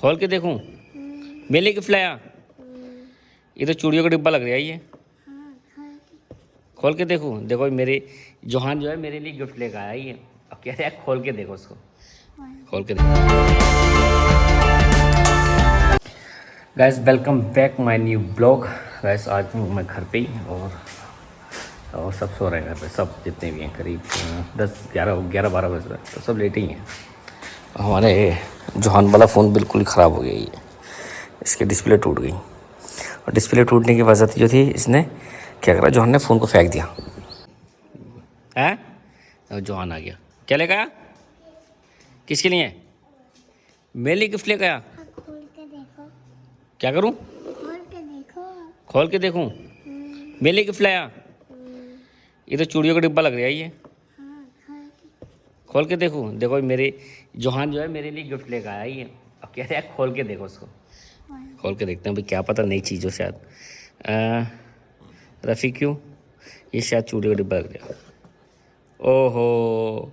खोल के देखूं? मेले गिफ्ट लाया? ये तो चूड़ियों का डिब्बा लग रहा है ये। खोल के देखूं? देखो मेरे जोहान जो है मेरे लिए गिफ्ट लेकर आया ये। अब कह रहा है खोल के देखो उसको। खोल के देखो। Guys welcome back my new blog. Guys आज मैं घर पे ही और सब सो रहे हैं घर पे, सब जितने भी हैं करीब 10-11 बज रहे हैं, तो सब लेटे ही हैं। हमारे जोहान वाला फ़ोन बिल्कुल ख़राब हो गया ये, इसकी डिस्प्ले टूट गई। और डिस्प्ले टूटने की वजह जो थी, इसने क्या करा, जोहान ने फ़ोन को फेंक दिया है। और जोहान आ गया। क्या लेकर आया? किसके लिए? मेरे लिए गिफ्ट लेकर आया। खोल के देखो। क्या करूं? खोल के देखो। खोल के देखूं? मेरे लिए गिफ्ट लाया? ये तो चूड़ियों का डिब्बा लग रहा है ये। खोल के देखूं? देखो मेरे जोहान जो है मेरे लिए गिफ्ट लेकर आया ये। अब कह रहा है खोल के देखो उसको। खोल के देखते हैं भाई, क्या पता नई चीज़ हो शायद। रफ़ी क्यों? ये शायद चूड़ियों का डिब्बा लग रहा है। ओहो,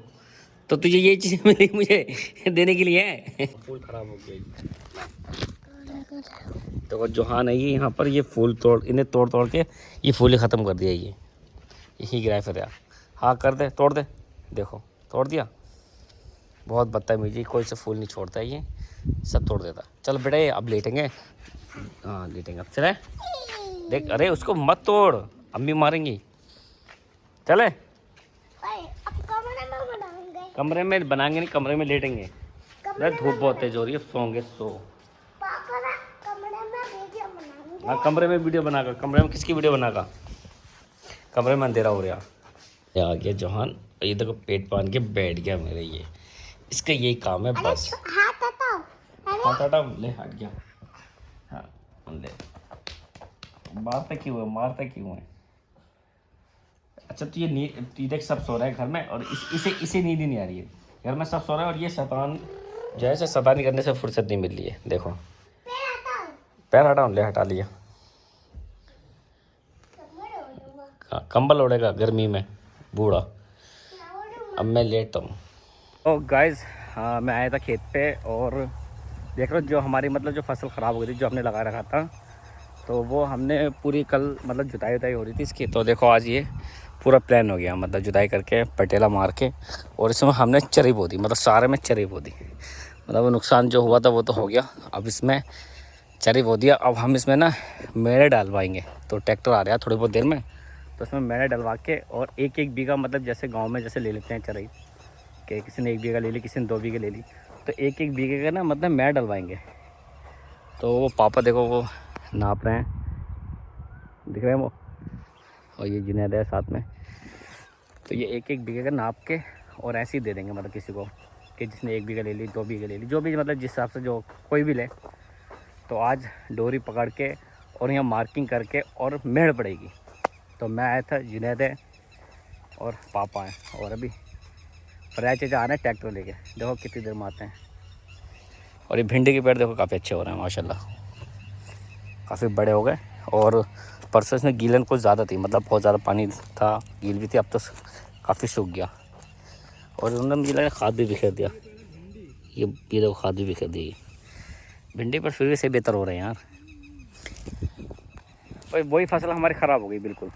तो तुझे ये चीज़ मिली मुझे देने के लिए है? फूल ख़राब हो गया। तो जोहान है ये, यहाँ पर ये फूल इन्हें तोड़ तोड़ के ये फूल ही ख़त्म कर दिया ये। यही गिराए फिर यार। हाँ कर दे, तोड़ दे। देखो तोड़ दिया। बहुत बदतमीजी, कोई से फूल नहीं छोड़ता है ये, सब तोड़ देता। चल बेटे अब लेटेंगे। हाँ लेटेंगे अब, चले देख। अरे उसको मत तोड़, अम्मी मारेंगी। चले अब कमरे में बनाएंगे। कमरे में बनाएंगे नहीं, कमरे में लेटेंगे। अरे धूप बहुत तेज हो रही है, सोंगे सो। पापा ना कमरे में वीडियो बनाएंगे। हाँ कमरे में वीडियो बनाकर। कमरे में किसकी वीडियो बनाकर? कमरे में अंधेरा हो रहा। ये आ गया जोहान, ये देखो पेट बांध के बैठ गया मेरे ये। इसका यही काम है बस। हाथ हटाओ। हाथ हटा, ले हट गया। हाँ ले। मारता क्यों है? अच्छा तो ये देख सब सो रहा है घर में, और इसे नींद ही नहीं आ रही है। घर में सब सो रहा है और ये शैतान जैसे शैतानी करने से फुर्सत नहीं मिल रही है। देखो पैर हटाओ, ले हटा लिया। कंबल ओढ़ेगा गर्मी में बूढ़ा। अब मैं लेटता हूँ। तो गाइस मैं आया था खेत पे, और देख रहे हो जो हमारी मतलब जो फसल ख़राब हो गई थी, जो हमने लगा रखा था, तो वो हमने पूरी कल मतलब जुताई हो रही थी इसकी। तो देखो आज ये पूरा प्लान हो गया, मतलब जुताई करके पटेला मार के, और इसमें हमने चरी बो दी, मतलब सारे में चरी बो दी। मतलब वो नुकसान जो हुआ था वो तो हो गया, अब इसमें चरी बो दिया। अब हम इसमें ना मेड़े डालवाएंगे, तो ट्रैक्टर आ रहा है थोड़ी बहुत देर में, तो इसमें मेड़े डलवा के, और एक बीघा मतलब जैसे गाँव में जैसे ले लेते हैं चराई कि किसी ने 1 बीघा ले ली, किसी ने 2 बीघे ले ली, तो एक बीघे का ना मतलब मेड़ डलवाएंगे। तो वो पापा देखो वो नाप रहे हैं, दिख रहे हैं वो, और ये जुनैद है साथ में। तो ये एक बीघे का नाप के और ऐसे ही दे देंगे, मतलब किसी को कि जिसने 1 बीघा ले ली, 2 बीघे ले ली, जो भी मतलब जिस हिसाब से जो कोई भी ले। तो आज डोरी पकड़ के और यहाँ मार्किंग करके और मेड़ पड़ेगी। तो मैं आया था, जुनैद है और पापा हैं, और अभी फराज चाचा आ रहे हैं ट्रैक्टर लेके। देखो कितनी देर में आते हैं। और ये भिंडी के पेड़ देखो काफ़ी अच्छे हो रहे हैं माशाल्लाह, काफ़ी बड़े हो गए। और परसों इसमें गीलन कुछ ज़्यादा थी, मतलब बहुत ज़्यादा पानी था, गील भी थी, अब तो काफ़ी सूख गया। और उन्होंने मुझे लगा खाद भी बिखेर दिया। ये देखो खाद भी बिखेर दी भिंडी पर, फिर भी से बेहतर हो रहे हैं यार। भाई वही फसल हमारी ख़राब हो गई बिल्कुल।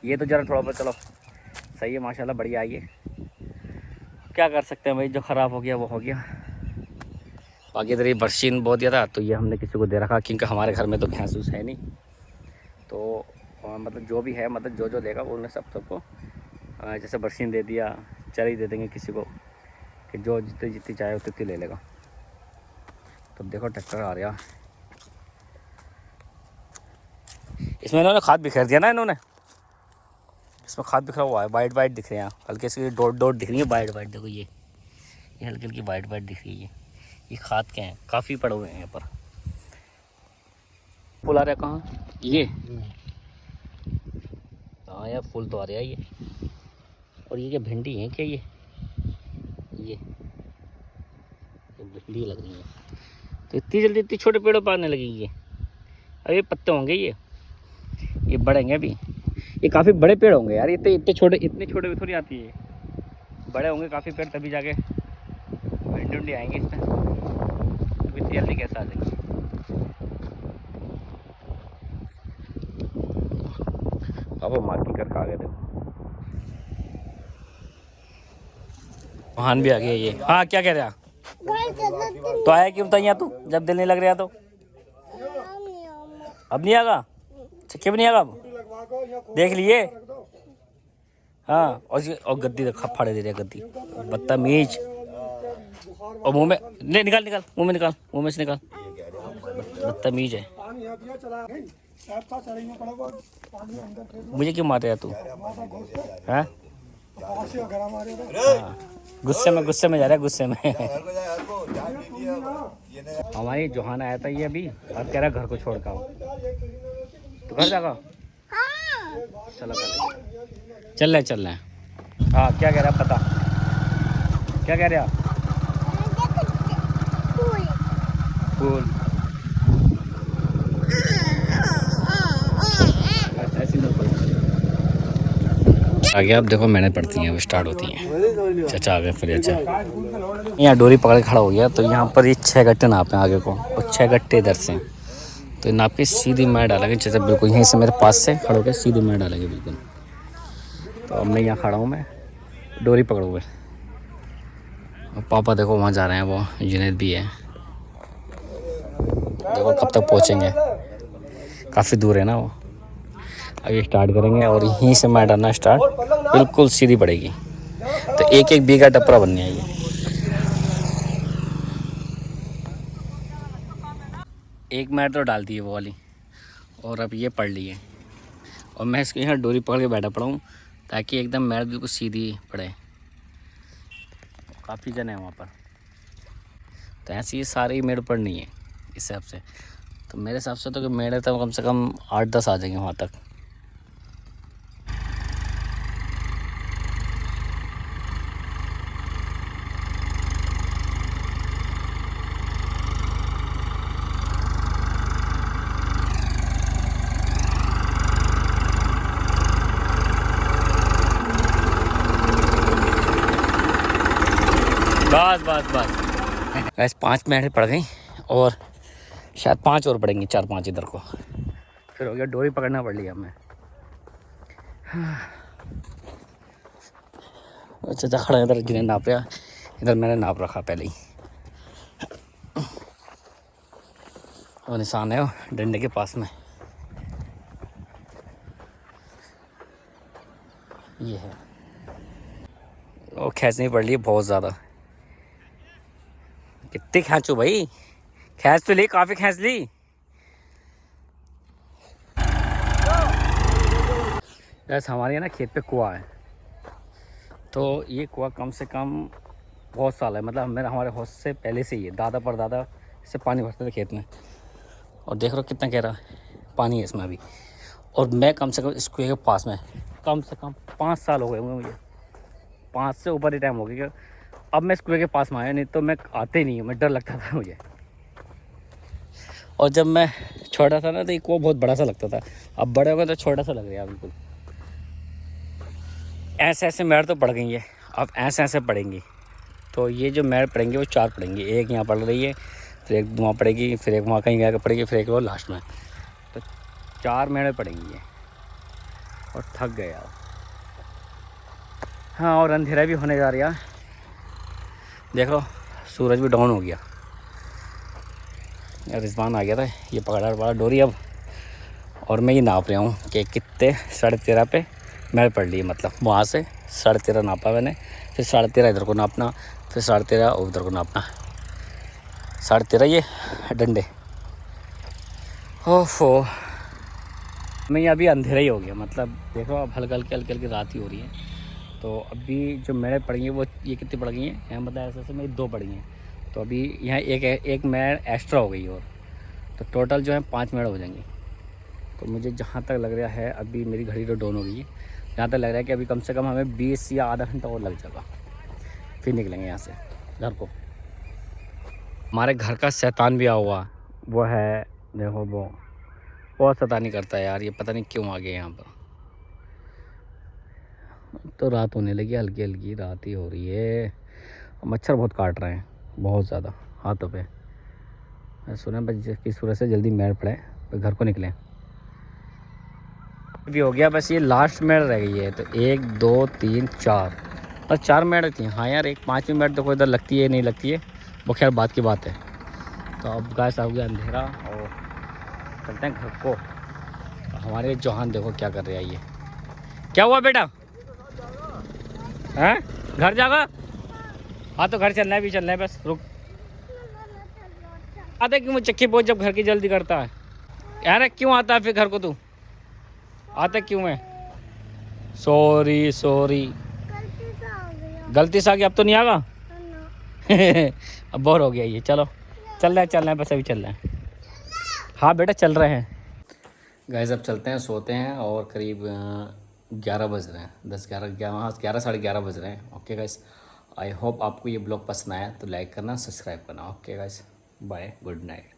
ये तो ज़रा थोड़ा बहुत चलो सही है माशाल्लाह, बढ़िया आई है। क्या कर सकते हैं भाई, जो ख़राब हो गया वो हो गया। बाकी इधर ये बरसीन बो दिया था, तो ये हमने किसी को दे रखा, क्योंकि हमारे घर में तो भैंस उस है नहीं। तो मतलब जो भी है, मतलब जो देगा वो उन्हें सबको जैसे बरसीन दे दिया, चरी दे देंगे किसी को, कि जो जितनी चाहे उतनी ले लेगा। तो देखो ट्रैक्टर आ रहा, इसमें इन्होंने खाद बिखेर दिया ना, इन्होंने इसमें खाद बिखरा हुआ है, वाइट दिख रहे हैं हल्के से, डॉट दिख रही है वाइट। देखो ये हल्की हल्की वाइट दिख रही है, ये खाद के हैं, काफ़ी पड़े हुए हैं यहाँ पर। फूल आ रहा है कहाँ ये? हाँ यार फूल तो आ रहा है ये। और ये क्या भिंडी है क्या? ये भिंडी लग रही है। तो इतनी जल्दी इतनी छोटे पेड़ों पर आने लगेंगी ये? अरे पत्ते होंगे ये बढ़ेंगे अभी। ये काफ़ी बड़े पेड़ होंगे यार, इतने छोटे भी थोड़ी आती है। बड़े होंगे काफ़ी पेड़, तभी जाके भिंडी जल्दी आएंगे इसमें, तो इतनी जल्दी कैसे आ जाएंगे। अब मार्किंग करके आ गए थे। वाहन भी आ गया ये। हाँ क्या कह रहा? तो आया क्यों था यहाँ तू जब दिल नहीं लग रहा? तो अब नहीं आगा? क्यों नहीं आगा अब? देख लिए? हाँ और गद्दी फाड़े दे रहा गद्दी, बदतमीज। और मुंह में निकाल निकाल, मुंह में निकाल, मुंह में से निकाल, बदतमीज है। मुझे क्यों मार रहा तू? हाँ गुस्से में जा रहा है, गुस्से में। हमारी जोहाना आया था ये अभी, अब कह रहा घर को छोड़ कर आओ। तो घर जाएगा? चलो चल रहे हैं। हाँ क्या कह रहा है पता? क्या कह रहा? फूल आगे आप देखो मेहनत पड़ती हैं, वो स्टार्ट होती हैं। चाचा आ गए फिर। अच्छा यहाँ डोरी पकड़ के खड़ा हो गया, तो यहाँ पर ये 6 गट्टे नापे आगे को, और 6 गट्टे इधर से, तो नाप के सीधी मैं डालेंगे। जैसे बिल्कुल यहीं से मेरे पास से खड़े होकर सीधी मैं डालेंगे बिल्कुल। तो अब मैं यहाँ खड़ा हूँ, मैं डोरी पकड़ हुए। और पापा देखो वहाँ जा रहे हैं, वो जुनैद भी है। देखो कब तक पहुँचेंगे, काफ़ी दूर है ना वो। अभी स्टार्ट करेंगे और यहीं से मैं डालना स्टार्ट, बिल्कुल सीधी पड़ेगी। तो एक एक बीघा टपरा बनने आइए। एक मैट तो डाल दी है वो वाली, और अब ये पड़ ली है। और मैं इसको यहाँ डोरी पकड़ के बैठा पड़ा हूँ, ताकि एकदम मैट बिल्कुल सीधी पड़े। काफ़ी जन है वहाँ पर, तो ऐसे ये सारे मेड़ पर नहीं है इस हिसाब से। तो मेरे हिसाब से तो मेड़ तो कम से कम 8-10 आ जाएंगे वहाँ तक। बस 5 मिनट पड़ गई, और शायद 5 और पड़ेंगी, 4-5 इधर को, फिर हो गया। डोरी पकड़ना पड़ लिया हमें। चाचा खड़ा इधर, जिन्हें नाप रहा, इधर मैंने नाप रखा पहले ही। और निशान है डंडे के पास में, ये है। वो खींचनी पड़ रही है बहुत ज़्यादा। कितनी खींचो भाई, खींच तो ली, काफ़ी खींच ली। बस हमारे यहाँ ना खेत पे कुआं है, तो ये कुआं कम से कम बहुत साल है, मतलब मेरा हमारे हाउस से पहले से ही है। दादा परदादा इससे पानी भरते थे खेत में। और देख रहे हो कितना गहरा पानी है इसमें अभी। और मैं कम से कम इस कुएं के पास में कम से कम 5 साल हो गए होंगे मुझे, 5 से ऊपर ही टाइम हो गया। अब मैं इस कुएं के पास में आया, नहीं तो मैं आते ही नहीं हूँ, मैं डर लगता था मुझे। और जब मैं छोटा था ना, तो ये कुआं बहुत बड़ा सा लगता था। अब बड़े हो गए तो छोटा सा लग रहा है बिल्कुल। ऐसे ऐसे मैड़ तो पड़ गई है, अब ऐसे ऐसे पड़ेंगी। तो ये जो मैड़ पड़ेंगी वो 4 पड़ेंगी, एक यहाँ पड़ रही है, फिर एक वहाँ पड़ेगी, फिर एक वहाँ कहीं जाकर पड़ेगी, फिर एक वो लास्ट में। तो 4 मैड़े पड़ेंगी ये, और थक गए यार। हाँ और अंधेरा भी होने जा रहा है, देख लो सूरज भी डाउन हो गया। यार रिजवान आ गया था, ये पकड़ा बड़ा डोरी अब। और मैं ये नाप रहा हूँ कि कितने 13.5 पे मैल पड़ ली है। मतलब वहाँ से 13.5 नापा मैंने, फिर 13.5 इधर को नापना, फिर 13.5 उधर को नापना, 13.5 ये डंडे। ओफो मैं ये अभी अंधेरा ही हो गया, मतलब देखो अब हल्की हल्की रात ही हो रही है। तो अभी जो मेड़ पड़ गई हैं वो ये कितनी पड़ गई हैं, यहाँ मतलब ऐसे मेरी 2 पड़ गई हैं। तो अभी यहाँ एक मेड़ एक्स्ट्रा हो गई, और तो टोटल जो है 5 मेड़ हो जाएंगी। तो मुझे जहाँ तक लग रहा है, अभी मेरी घड़ी तो डाउन हो गई है, जहाँ तक लग रहा है कि अभी कम से कम हमें 20 या आधा घंटा और लग जाएगा, फिर निकलेंगे यहाँ से घर को। हमारे घर का शैतान भी आ हुआ वो है, देखो वो बहुत शैतानी करता है यार, ये पता नहीं क्यों आ गया यहाँ पर। तो रात होने लगी, हल्की हल्की रात ही हो रही है, मच्छर बहुत काट रहे हैं। बहुत ज़्यादा हाथों पे। मैं सुना बस किस सूरत से जल्दी मेड़ पड़े तो घर को निकलें। भी हो गया, बस ये लास्ट मेड़ रह गई है। तो 1 2 3 4, बस 4 मेड़ रहती हैं। हाँ यार, एक 5वीं मेड़ तो कोई इधर लगती है नहीं लगती है, वो खैर बात की बात है। तो अब गाइस आ गया अंधेरा और चलते हैं घर को। हमारे जौहान देखो क्या कर रहे हैं। ये क्या हुआ बेटा? हैं घर जागा? हाँ तो घर चलना है, भी चलना है, बस रुक। आते क्यों चक्की पहुँच जब घर की जल्दी करता है यार? क्यों आता है फिर घर को तू? आता क्यों है? सॉरी सॉरी, गलती से आ गया गलती से आ गया, अब तो नहीं आगा। ना। अब बोर हो गया ये। चलो चल रहा है बस, अभी चल रहे हैं। हाँ बेटा चल रहे हैं। गाइस अब चलते हैं, सोते हैं। और करीब 11 बज रहे हैं, 10 11 11, हाँ 11 साढ़े 11 बज रहे हैं। ओके गाइस, आई होप आपको ये ब्लॉग पसंद आया तो लाइक करना, सब्सक्राइब करना। Okay guys, bye, good night.